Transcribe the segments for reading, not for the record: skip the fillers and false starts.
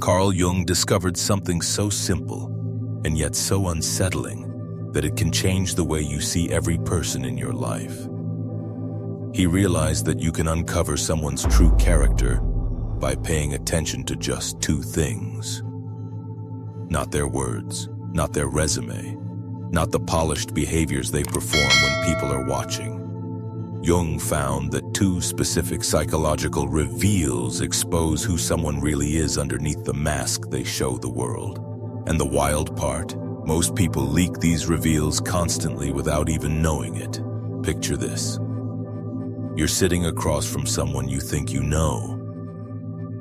Carl Jung discovered something so simple and yet so unsettling that it can change the way you see every person in your life. He realized that you can uncover someone's true character by paying attention to just two things. Not their words, not their resume, not the polished behaviors they perform when people are watching. Jung found that two specific psychological reveals expose who someone really is underneath the mask they show the world. And the wild part, most people leak these reveals constantly without even knowing it. Picture this. You're sitting across from someone you think you know.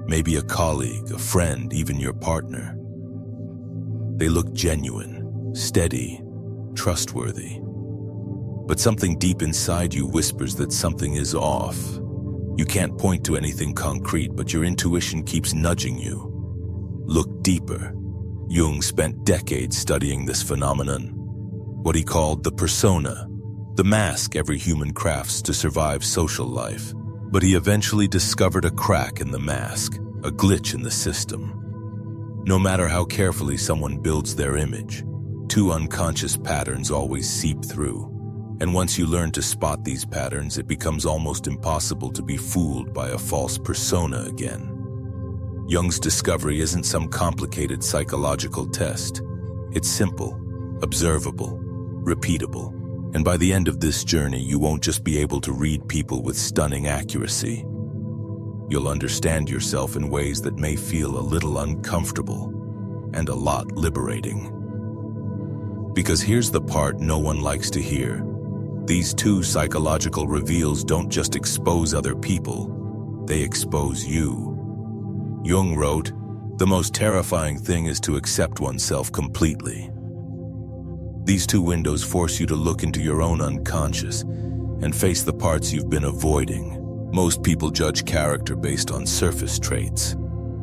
Maybe a colleague, a friend, even your partner. They look genuine, steady, trustworthy. But something deep inside you whispers that something is off. You can't point to anything concrete, but your intuition keeps nudging you. Look deeper. Jung spent decades studying this phenomenon, what he called the persona, the mask every human crafts to survive social life. But he eventually discovered a crack in the mask, a glitch in the system. No matter how carefully someone builds their image, two unconscious patterns always seep through. And once you learn to spot these patterns, it becomes almost impossible to be fooled by a false persona again. Jung's discovery isn't some complicated psychological test. It's simple, observable, repeatable. And by the end of this journey, you won't just be able to read people with stunning accuracy. You'll understand yourself in ways that may feel a little uncomfortable and a lot liberating. Because here's the part no one likes to hear. These two psychological reveals don't just expose other people, they expose you. Jung wrote, "The most terrifying thing is to accept oneself completely." These two windows force you to look into your own unconscious and face the parts you've been avoiding. Most people judge character based on surface traits: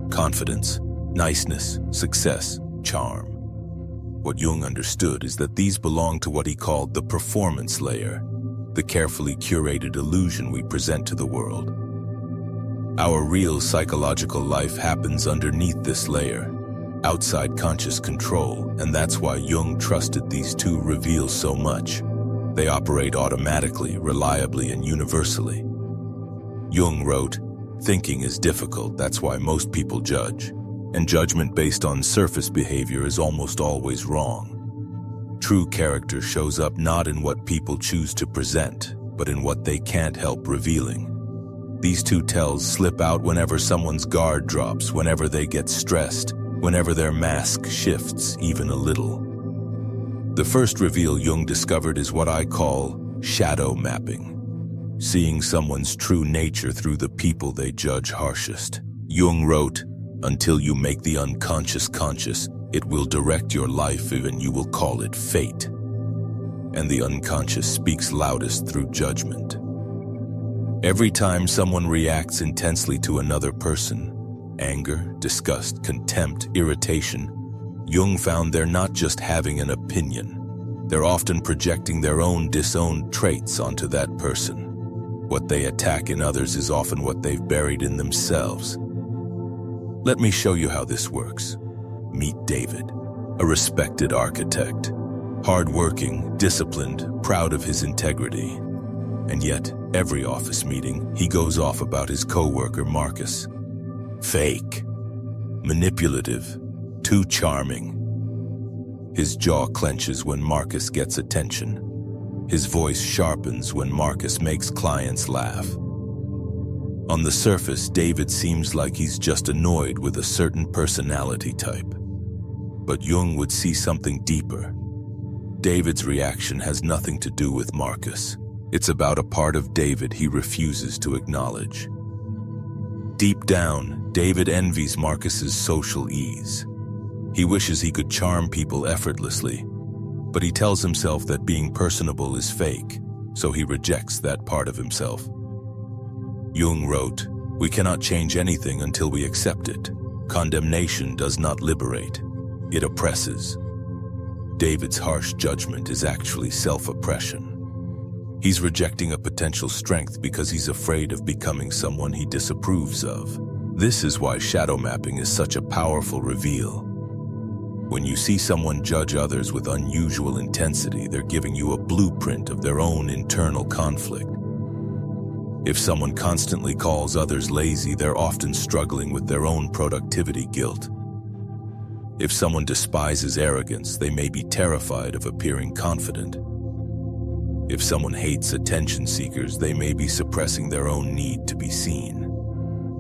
confidence, niceness, success, charm. What Jung understood is that these belong to what he called the performance layer, the carefully curated illusion we present to the world. Our real psychological life happens underneath this layer, outside conscious control, and that's why Jung trusted these two reveals so much. They operate automatically, reliably, and universally. Jung wrote, "Thinking is difficult, that's why most people judge. And judgment based on surface behavior is almost always wrong. True character shows up not in what people choose to present, but in what they can't help revealing. These two tells slip out whenever someone's guard drops, whenever they get stressed, whenever their mask shifts even a little." The first reveal Jung discovered is what I call shadow mapping, seeing someone's true nature through the people they judge harshest. Jung wrote, "Until you make the unconscious conscious, it will direct your life, and you will call it fate." And the unconscious speaks loudest through judgment. Every time someone reacts intensely to another person, anger, disgust, contempt, irritation, Jung found they're not just having an opinion. They're often projecting their own disowned traits onto that person. What they attack in others is often what they've buried in themselves. Let me show you how this works. Meet David, a respected architect. Hardworking, disciplined, proud of his integrity. And yet, every office meeting, he goes off about his coworker Marcus. Fake, manipulative, too charming. His jaw clenches when Marcus gets attention. His voice sharpens when Marcus makes clients laugh. On the surface, David seems like he's just annoyed with a certain personality type. But Jung would see something deeper. David's reaction has nothing to do with Marcus. It's about a part of David he refuses to acknowledge. Deep down, David envies Marcus's social ease. He wishes he could charm people effortlessly, but he tells himself that being personable is fake, so he rejects that part of himself. Jung wrote, "We cannot change anything until we accept it. Condemnation does not liberate, it oppresses." David's harsh judgment is actually self-oppression. He's rejecting a potential strength because he's afraid of becoming someone he disapproves of. This is why shadow mapping is such a powerful reveal. When you see someone judge others with unusual intensity, they're giving you a blueprint of their own internal conflict. If someone constantly calls others lazy, they're often struggling with their own productivity guilt. If someone despises arrogance, they may be terrified of appearing confident. If someone hates attention seekers, they may be suppressing their own need to be seen.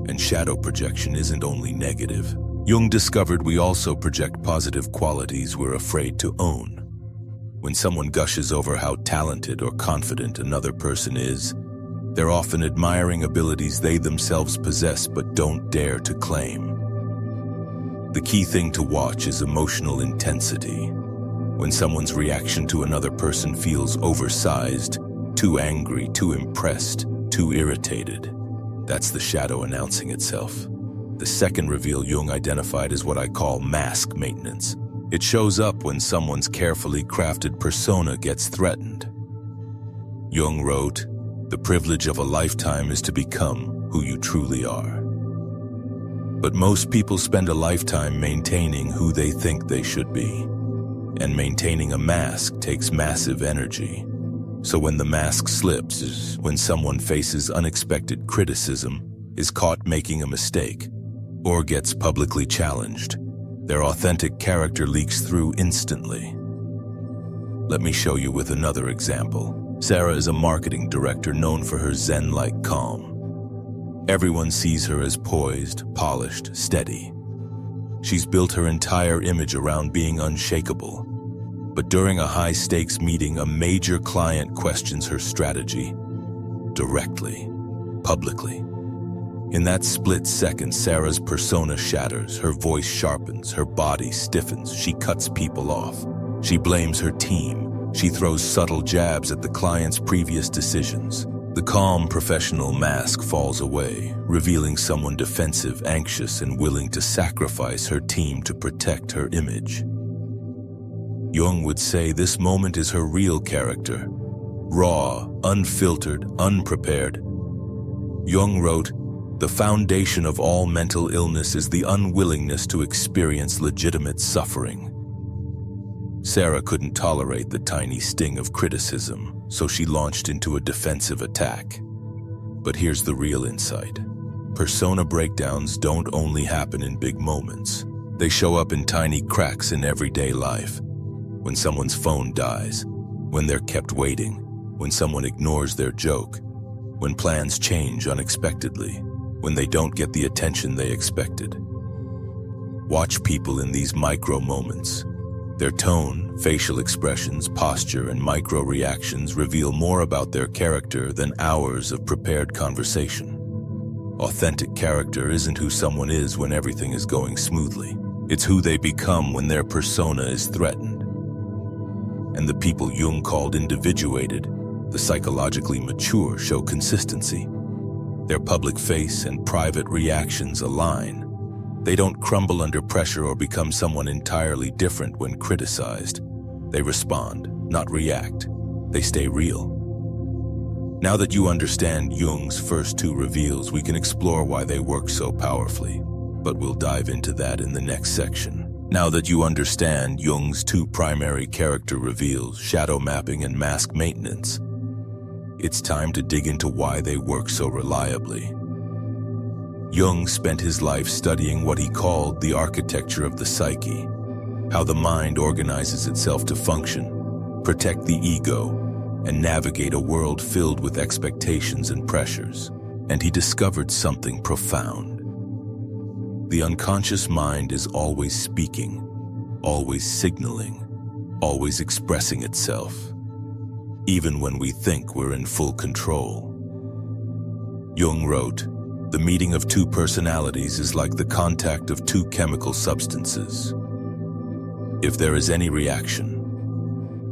And shadow projection isn't only negative. Jung discovered we also project positive qualities we're afraid to own. When someone gushes over how talented or confident another person is, they're often admiring abilities they themselves possess but don't dare to claim. The key thing to watch is emotional intensity. When someone's reaction to another person feels oversized, too angry, too impressed, too irritated, that's the shadow announcing itself. The second reveal Jung identified is what I call mask maintenance. It shows up when someone's carefully crafted persona gets threatened. Jung wrote, "The privilege of a lifetime is to become who you truly are." But most people spend a lifetime maintaining who they think they should be. And maintaining a mask takes massive energy. So when the mask slips is when someone faces unexpected criticism, is caught making a mistake, or gets publicly challenged. Their authentic character leaks through instantly. Let me show you with another example. Sarah is a marketing director known for her zen-like calm. Everyone sees her as poised, polished, steady. She's built her entire image around being unshakable. But during a high-stakes meeting, a major client questions her strategy directly, publicly. In that split second, Sarah's persona shatters, her voice sharpens, her body stiffens, she cuts people off. She blames her team. She throws subtle jabs at the client's previous decisions. The calm professional mask falls away, revealing someone defensive, anxious, and willing to sacrifice her team to protect her image. Jung would say this moment is her real character, raw, unfiltered, unprepared. Jung wrote, "The foundation of all mental illness is the unwillingness to experience legitimate suffering." Sarah couldn't tolerate the tiny sting of criticism, so she launched into a defensive attack. But here's the real insight. Persona breakdowns don't only happen in big moments. They show up in tiny cracks in everyday life. When someone's phone dies, when they're kept waiting, when someone ignores their joke, when plans change unexpectedly, when they don't get the attention they expected. Watch people in these micro moments. Their tone, facial expressions, posture, and micro-reactions reveal more about their character than hours of prepared conversation. Authentic character isn't who someone is when everything is going smoothly. It's who they become when their persona is threatened. And the people Jung called individuated, the psychologically mature, show consistency. Their public face and private reactions align. They don't crumble under pressure or become someone entirely different when criticized. They respond, not react. They stay real. Now that you understand Jung's first two reveals, we can explore why they work so powerfully. But we'll dive into that in the next section. Now that you understand Jung's two primary character reveals, shadow mapping and mask maintenance, it's time to dig into why they work so reliably. Jung spent his life studying what he called the architecture of the psyche, how the mind organizes itself to function, protect the ego, and navigate a world filled with expectations and pressures. And he discovered something profound. The unconscious mind is always speaking, always signaling, always expressing itself, even when we think we're in full control. Jung wrote, "The meeting of two personalities is like the contact of two chemical substances. If there is any reaction,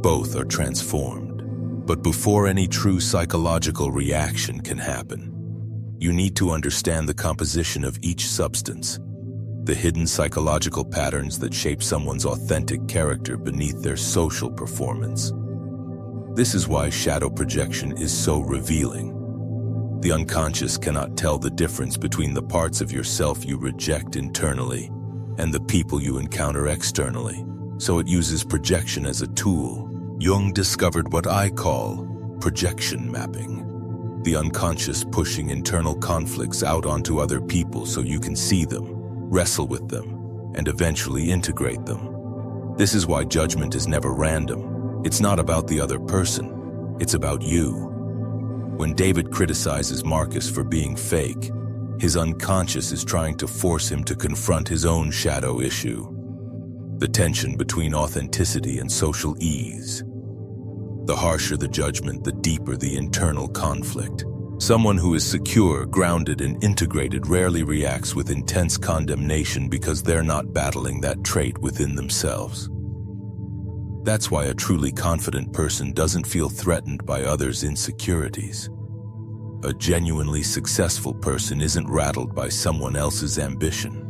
both are transformed. But before any true psychological reaction can happen, you need to understand the composition of each substance, the hidden psychological patterns that shape someone's authentic character beneath their social performance. This is why shadow projection is so revealing. The unconscious cannot tell the difference between the parts of yourself you reject internally and the people you encounter externally, so it uses projection as a tool. Jung discovered what I call projection mapping, the unconscious pushing internal conflicts out onto other people so you can see them, wrestle with them, and eventually integrate them. This is why judgment is never random. It's not about the other person, it's about you. When David criticizes Marcus for being fake, his unconscious is trying to force him to confront his own shadow issue, the tension between authenticity and social ease. The harsher the judgment, the deeper the internal conflict. Someone who is secure, grounded, and integrated rarely reacts with intense condemnation because they're not battling that trait within themselves. That's why a truly confident person doesn't feel threatened by others' insecurities. A genuinely successful person isn't rattled by someone else's ambition.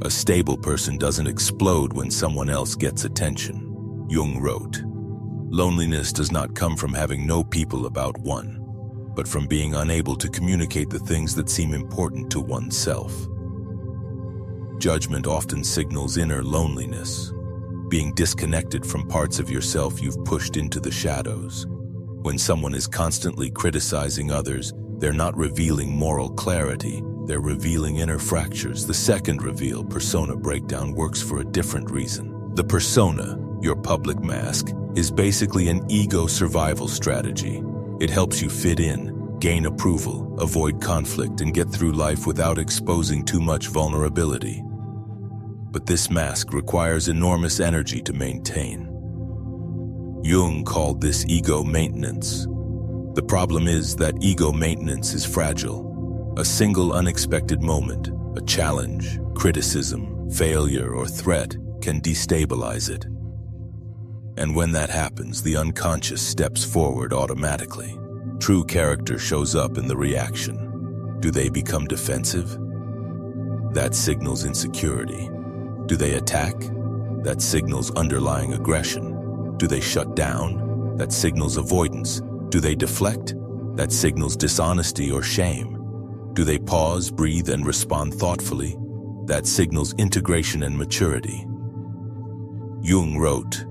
A stable person doesn't explode when someone else gets attention. Jung wrote, "Loneliness does not come from having no people about one, but from being unable to communicate the things that seem important to oneself." Judgment often signals inner loneliness, being disconnected from parts of yourself you've pushed into the shadows. When someone is constantly criticizing others, they're not revealing moral clarity, they're revealing inner fractures. The second reveal, persona breakdown, works for a different reason. The persona, your public mask, is basically an ego survival strategy. It helps you fit in, gain approval, avoid conflict, and get through life without exposing too much vulnerability. But this mask requires enormous energy to maintain. Jung called this ego maintenance. The problem is that ego maintenance is fragile. A single unexpected moment, a challenge, criticism, failure, or threat can destabilize it. And when that happens, the unconscious steps forward automatically. True character shows up in the reaction. Do they become defensive? That signals insecurity. Do they attack? That signals underlying aggression. Do they shut down? That signals avoidance. Do they deflect? That signals dishonesty or shame. Do they pause, breathe, and respond thoughtfully? That signals integration and maturity. Jung wrote,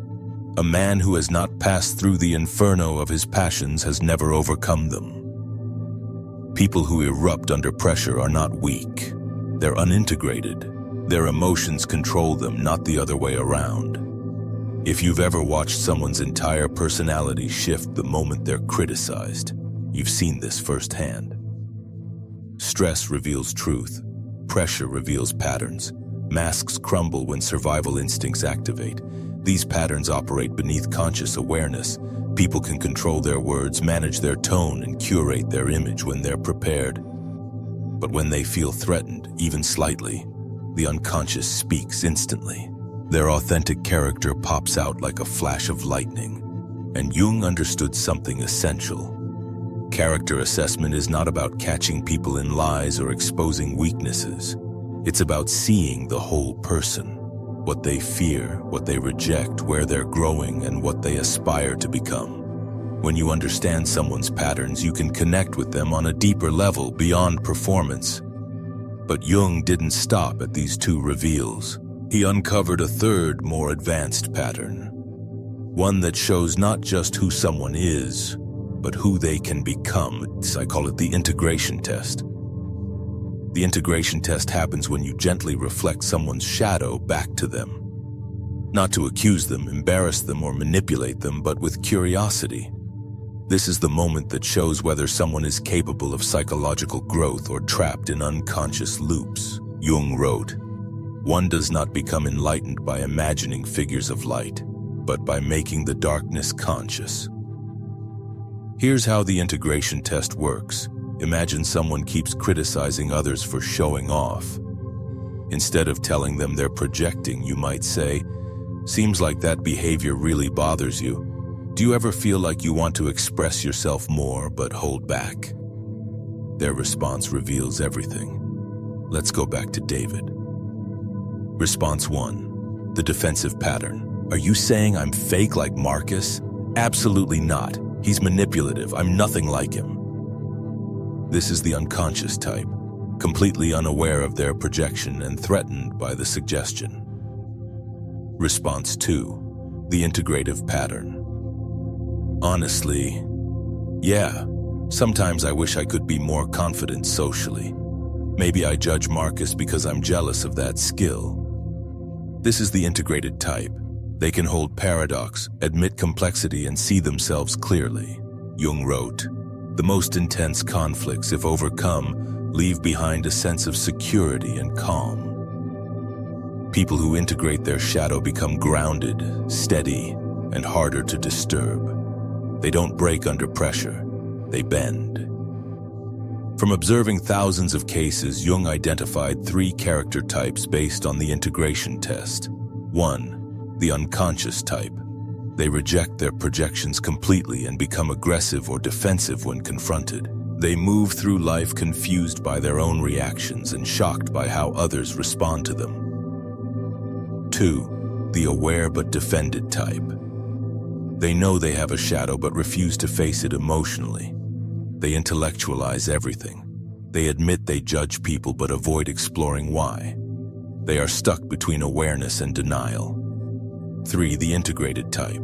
"A man who has not passed through the inferno of his passions has never overcome them." People who erupt under pressure are not weak. They're unintegrated. Their emotions control them, not the other way around. If you've ever watched someone's entire personality shift the moment they're criticized, you've seen this firsthand. Stress reveals truth. Pressure reveals patterns. Masks crumble when survival instincts activate. These patterns operate beneath conscious awareness. People can control their words, manage their tone, and curate their image when they're prepared. But when they feel threatened, even slightly, the unconscious speaks instantly. Their authentic character pops out like a flash of lightning. And Jung understood something essential. Character assessment is not about catching people in lies or exposing weaknesses. It's about seeing the whole person. What they fear, what they reject, where they're growing, and what they aspire to become. When you understand someone's patterns, you can connect with them on a deeper level beyond performance. But Jung didn't stop at these two reveals. He uncovered a third, more advanced pattern. One that shows not just who someone is, but who they can become. I call it the integration test. The integration test happens when you gently reflect someone's shadow back to them. Not to accuse them, embarrass them, or manipulate them, but with curiosity. This is the moment that shows whether someone is capable of psychological growth or trapped in unconscious loops. Jung wrote, "One does not become enlightened by imagining figures of light, but by making the darkness conscious." Here's how the integration test works. Imagine someone keeps criticizing others for showing off. Instead of telling them they're projecting, you might say, "Seems like that behavior really bothers you. Do you ever feel like you want to express yourself more but hold back?" Their response reveals everything. Let's go back to David. Response 1. The defensive pattern. "Are you saying I'm fake like Marcus?" "Absolutely not. He's manipulative. I'm nothing like him." This is the unconscious type, completely unaware of their projection and threatened by the suggestion. Response 2. The integrative pattern. Honestly, yeah, sometimes I wish I could be more confident socially. Maybe I judge Marcus because I'm jealous of that skill. This is the integrated type. They can hold paradox, admit complexity, and see themselves clearly. Jung wrote, "The most intense conflicts, if overcome, leave behind a sense of security and calm." People who integrate their shadow become grounded, steady, and harder to disturb. They don't break under pressure, they bend. From observing thousands of cases, Jung identified 3 character types based on the integration test. 1. The unconscious type. They reject their projections completely and become aggressive or defensive when confronted. They move through life confused by their own reactions and shocked by how others respond to them. 2. The aware but defended type. They know they have a shadow but refuse to face it emotionally. They intellectualize everything. They admit they judge people but avoid exploring why. They are stuck between awareness and denial. 3. The integrated type.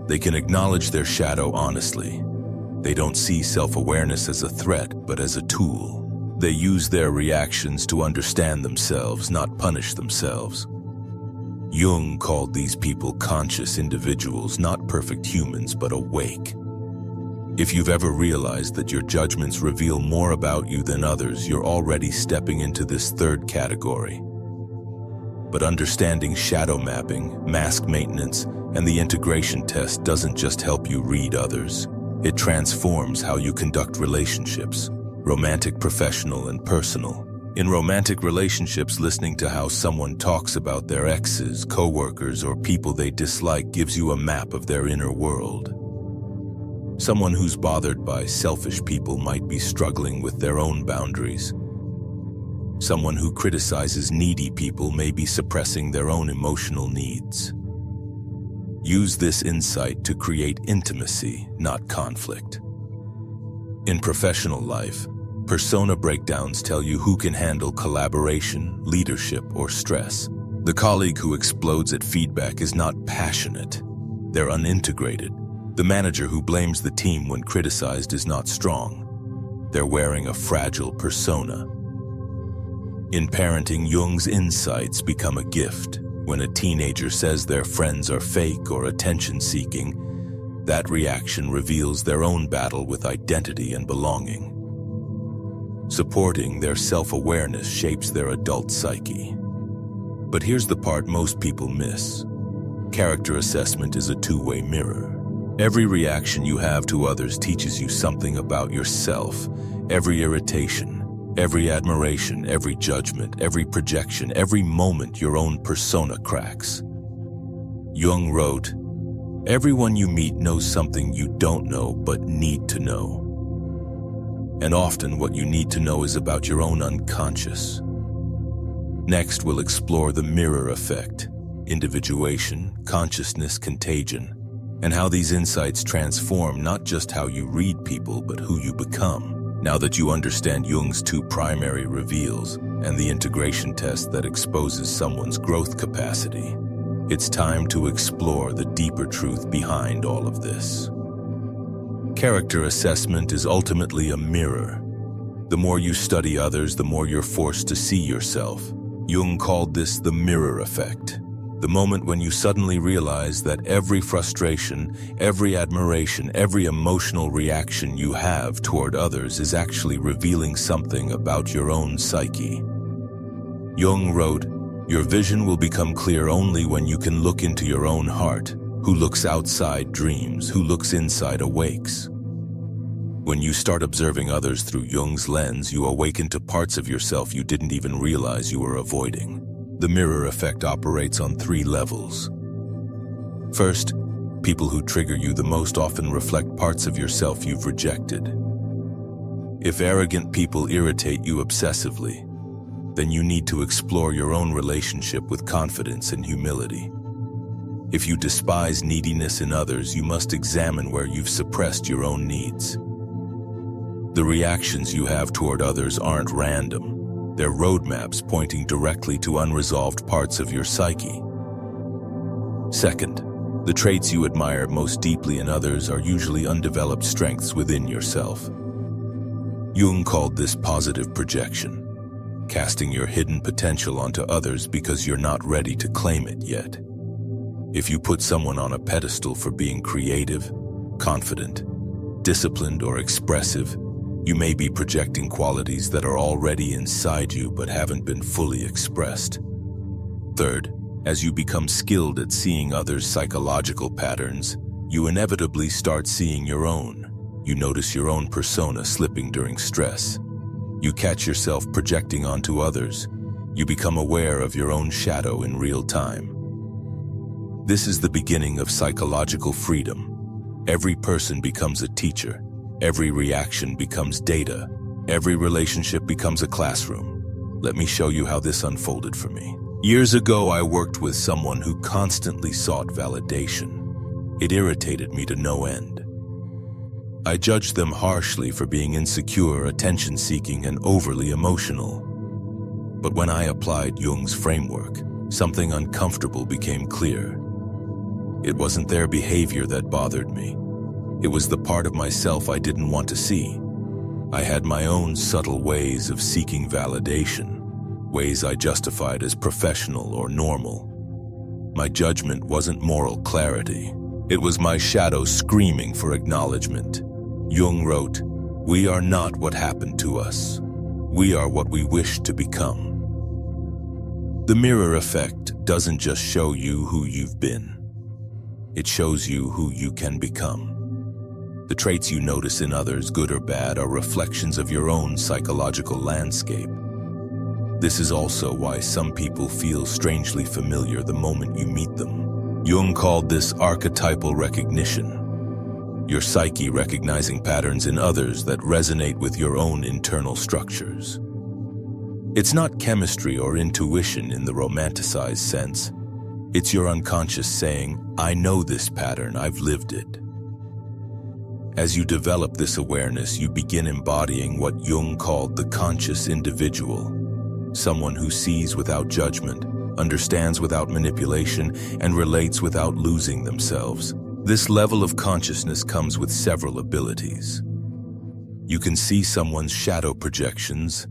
They can acknowledge their shadow honestly. They don't see self-awareness as a threat but as a tool. They use their reactions to understand themselves, not punish themselves. Jung called these people conscious individuals, not perfect humans, but awake. If you've ever realized that your judgments reveal more about you than others, you're already stepping into this 3rd category. But understanding shadow mapping, mask maintenance, and the integration test doesn't just help you read others. It transforms how you conduct relationships, romantic, professional, and personal. In romantic relationships, listening to how someone talks about their exes, coworkers, or people they dislike gives you a map of their inner world. Someone who's bothered by selfish people might be struggling with their own boundaries. Someone who criticizes needy people may be suppressing their own emotional needs. Use this insight to create intimacy, not conflict. In professional life, persona breakdowns tell you who can handle collaboration, leadership, or stress. The colleague who explodes at feedback is not passionate. They're unintegrated. The manager who blames the team when criticized is not strong. They're wearing a fragile persona. In parenting, Jung's insights become a gift. When a teenager says their friends are fake or attention-seeking, that reaction reveals their own battle with identity and belonging. Supporting their self-awareness shapes their adult psyche. But here's the part most people miss. Character assessment is a two-way mirror. Every reaction you have to others teaches you something about yourself. Every irritation, every admiration, every judgment, every projection, every moment your own persona cracks. Jung wrote, "Everyone you meet knows something you don't know but need to know." And often what you need to know is about your own unconscious. Next, we'll explore the mirror effect, individuation, consciousness contagion, and how these insights transform not just how you read people, but who you become. Now that you understand Jung's 2 primary reveals and the integration test that exposes someone's growth capacity, it's time to explore the deeper truth behind all of this. Character assessment is ultimately a mirror. The more you study others, the more you're forced to see yourself. Jung called this the mirror effect. The moment when you suddenly realize that every frustration, every admiration, every emotional reaction you have toward others is actually revealing something about your own psyche. Jung wrote, "Your vision will become clear only when you can look into your own heart. Who looks outside dreams, who looks inside awakes." When you start observing others through Jung's lens, you awaken to parts of yourself you didn't even realize you were avoiding. The mirror effect operates on 3 levels. First, people who trigger you the most often reflect parts of yourself you've rejected. If arrogant people irritate you obsessively, then you need to explore your own relationship with confidence and humility. If you despise neediness in others, you must examine where you've suppressed your own needs. The reactions you have toward others aren't random. They're roadmaps pointing directly to unresolved parts of your psyche. Second, the traits you admire most deeply in others are usually undeveloped strengths within yourself. Jung called this positive projection, casting your hidden potential onto others because you're not ready to claim it yet. If you put someone on a pedestal for being creative, confident, disciplined, or expressive, you may be projecting qualities that are already inside you but haven't been fully expressed. Third, as you become skilled at seeing others' psychological patterns, you inevitably start seeing your own. You notice your own persona slipping during stress. You catch yourself projecting onto others. You become aware of your own shadow in real time. This is the beginning of psychological freedom. Every person becomes a teacher. Every reaction becomes data. Every relationship becomes a classroom. Let me show you how this unfolded for me. Years ago, I worked with someone who constantly sought validation. It irritated me to no end. I judged them harshly for being insecure, attention-seeking, and overly emotional. But when I applied Jung's framework, something uncomfortable became clear. It wasn't their behavior that bothered me. It was the part of myself I didn't want to see. I had my own subtle ways of seeking validation, ways I justified as professional or normal. My judgment wasn't moral clarity. It was my shadow screaming for acknowledgement. Jung wrote, "We are not what happened to us. We are what we wish to become." The mirror effect doesn't just show you who you've been. It shows you who you can become. The traits you notice in others, good or bad, are reflections of your own psychological landscape. This is also why some people feel strangely familiar the moment you meet them. Jung called this archetypal recognition. Your psyche recognizing patterns in others that resonate with your own internal structures. It's not chemistry or intuition in the romanticized sense. It's your unconscious saying, "I know this pattern, I've lived it." As you develop this awareness, you begin embodying what Jung called the conscious individual, someone who sees without judgment, understands without manipulation, and relates without losing themselves. This level of consciousness comes with several abilities. You can see someone's shadow projections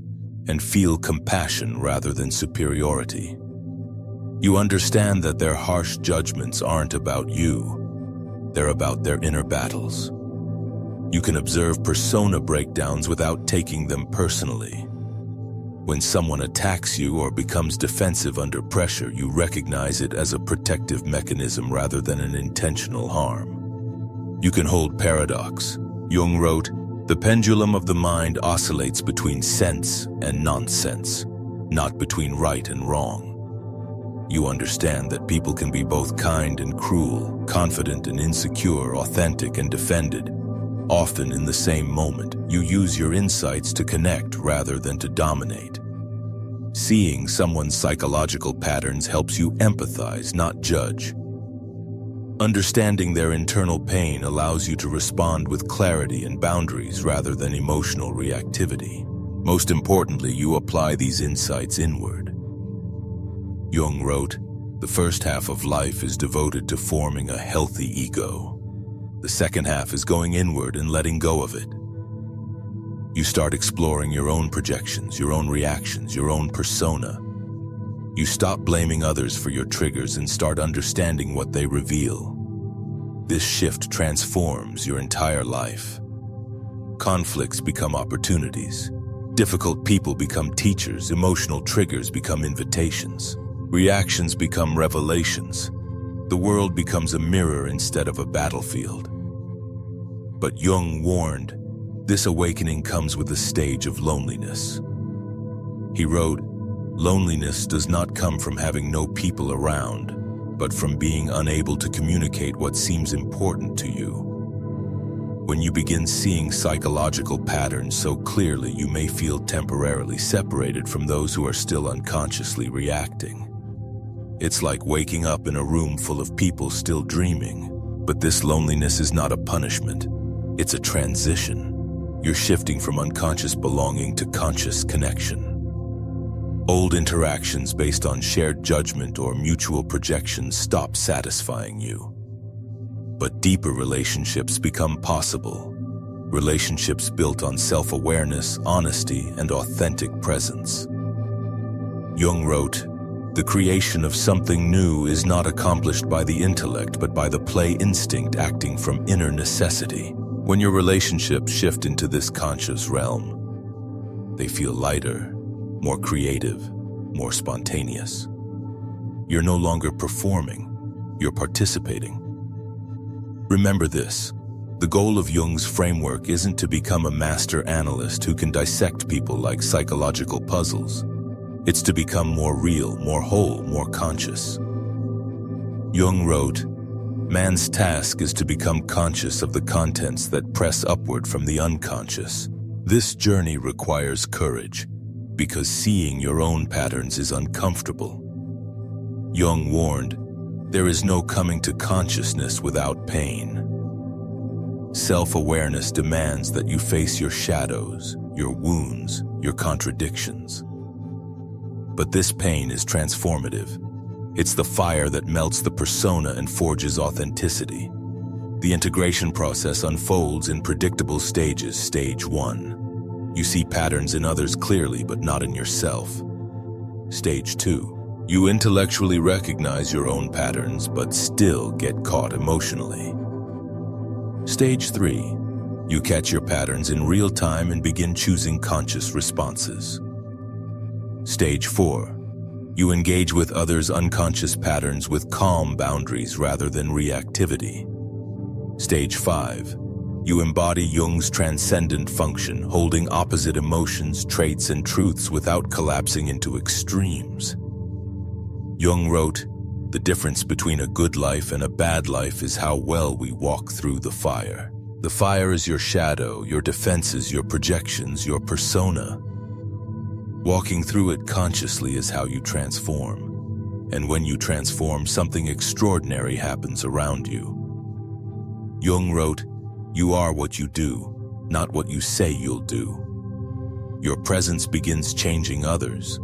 and feel compassion rather than superiority. You understand that their harsh judgments aren't about you. They're about their inner battles. You can observe persona breakdowns without taking them personally. When someone attacks you or becomes defensive under pressure, you recognize it as a protective mechanism rather than an intentional harm. You can hold paradox. Jung wrote, "The pendulum of the mind oscillates between sense and nonsense, not between right and wrong." You understand that people can be both kind and cruel, confident and insecure, authentic and defended. Often in the same moment, you use your insights to connect rather than to dominate. Seeing someone's psychological patterns helps you empathize, not judge. Understanding their internal pain allows you to respond with clarity and boundaries rather than emotional reactivity. Most importantly, you apply these insights inward. Jung wrote, "The first half of life is devoted to forming a healthy ego. The second half is going inward and letting go of it." You start exploring your own projections, your own reactions, your own persona. You stop blaming others for your triggers and start understanding what they reveal. This shift transforms your entire life. Conflicts become opportunities. Difficult people become teachers. Emotional triggers become invitations. Reactions become revelations. The world becomes a mirror instead of a battlefield. But Jung warned, this awakening comes with a stage of loneliness. He wrote, "Loneliness does not come from having no people around, but from being unable to communicate what seems important to you." When you begin seeing psychological patterns so clearly, you may feel temporarily separated from those who are still unconsciously reacting. It's like waking up in a room full of people still dreaming. But this loneliness is not a punishment. It's a transition. You're shifting from unconscious belonging to conscious connection. Old interactions based on shared judgment or mutual projection stop satisfying you. But deeper relationships become possible. Relationships built on self-awareness, honesty, and authentic presence. Jung wrote, "The creation of something new is not accomplished by the intellect, but by the play instinct acting from inner necessity." When your relationships shift into this conscious realm, they feel lighter, more creative, more spontaneous. You're no longer performing, you're participating. Remember this, the goal of Jung's framework isn't to become a master analyst who can dissect people like psychological puzzles. It's to become more real, more whole, more conscious. Jung wrote, "Man's task is to become conscious of the contents that press upward from the unconscious. This journey requires courage, because seeing your own patterns is uncomfortable." Jung warned, "There is no coming to consciousness without pain." Self-awareness demands that you face your shadows, your wounds, your contradictions. But this pain is transformative. It's the fire that melts the persona and forges authenticity. The integration process unfolds in predictable stages. Stage 1. You see patterns in others clearly, but not in yourself. Stage 2. You intellectually recognize your own patterns, but still get caught emotionally. Stage 3. You catch your patterns in real time and begin choosing conscious responses. Stage 4. You engage with others' unconscious patterns with calm boundaries rather than reactivity. Stage 5. You embody Jung's transcendent function, holding opposite emotions, traits, and truths without collapsing into extremes. Jung wrote, "The difference between a good life and a bad life is how well we walk through the fire." The fire is your shadow, your defenses, your projections, your persona. Walking through it consciously is how you transform. And when you transform, something extraordinary happens around you. Jung wrote, "You are what you do, not what you say you'll do." Your presence begins changing others,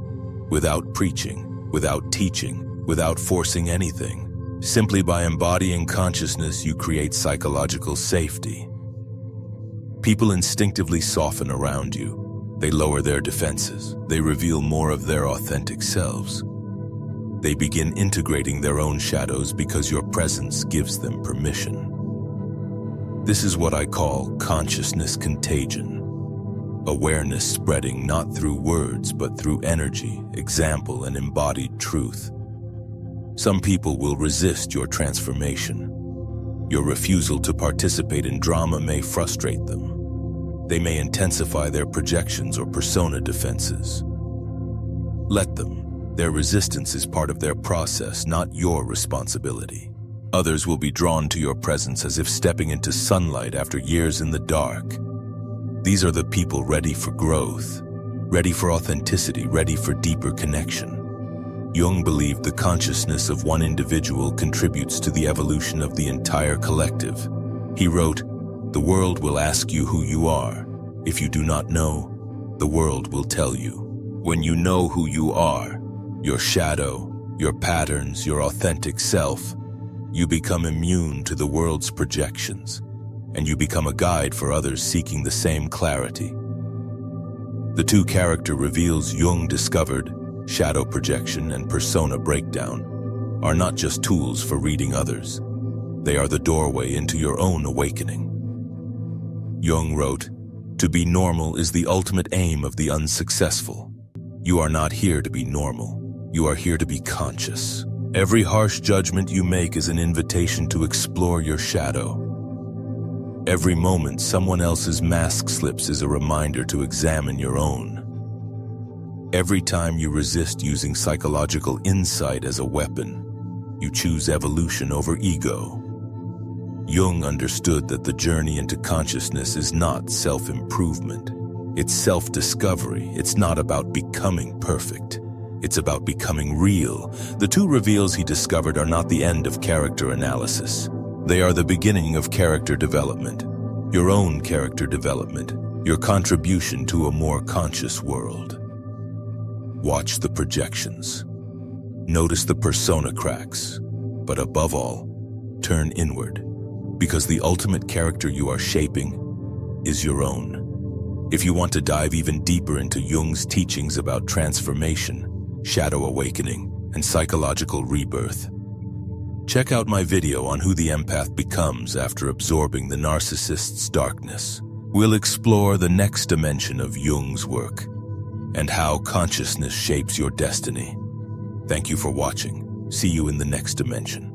without preaching, without teaching, without forcing anything. Simply by embodying consciousness, you create psychological safety. People instinctively soften around you. They lower their defenses. They reveal more of their authentic selves. They begin integrating their own shadows because your presence gives them permission. This is what I call consciousness contagion. Awareness spreading not through words but through energy, example, and embodied truth. Some people will resist your transformation. Your refusal to participate in drama may frustrate them. They may intensify their projections or persona defenses. Let them. Their resistance is part of their process, not your responsibility. Others will be drawn to your presence as if stepping into sunlight after years in the dark. These are the people ready for growth, ready for authenticity, ready for deeper connection. Jung believed the consciousness of one individual contributes to the evolution of the entire collective. He wrote, "The world will ask you who you are. If you do not know, the world will tell you. When you know who you are, your shadow, your patterns, your authentic self, you become immune to the world's projections, and you become a guide for others seeking the same clarity." The two character reveals Jung discovered, shadow projection and persona breakdown, are not just tools for reading others. They are the doorway into your own awakening. Jung wrote, "To be normal is the ultimate aim of the unsuccessful. You are not here to be normal. You are here to be conscious. Every harsh judgment you make is an invitation to explore your shadow. Every moment someone else's mask slips is a reminder to examine your own. Every time you resist using psychological insight as a weapon, you choose evolution over ego." Jung understood that the journey into consciousness is not self-improvement. It's self-discovery. It's not about becoming perfect. It's about becoming real. The two reveals he discovered are not the end of character analysis. They are the beginning of character development. Your own character development. your contribution to a more conscious world. Watch the projections. Notice the persona cracks, but above all, turn inward, because the ultimate character you are shaping is your own. If you want to dive even deeper into Jung's teachings about transformation, shadow awakening, and psychological rebirth, check out my video on who the empath becomes after absorbing the narcissist's darkness. We'll explore the next dimension of Jung's work and how consciousness shapes your destiny. Thank you for watching. See you in the next dimension.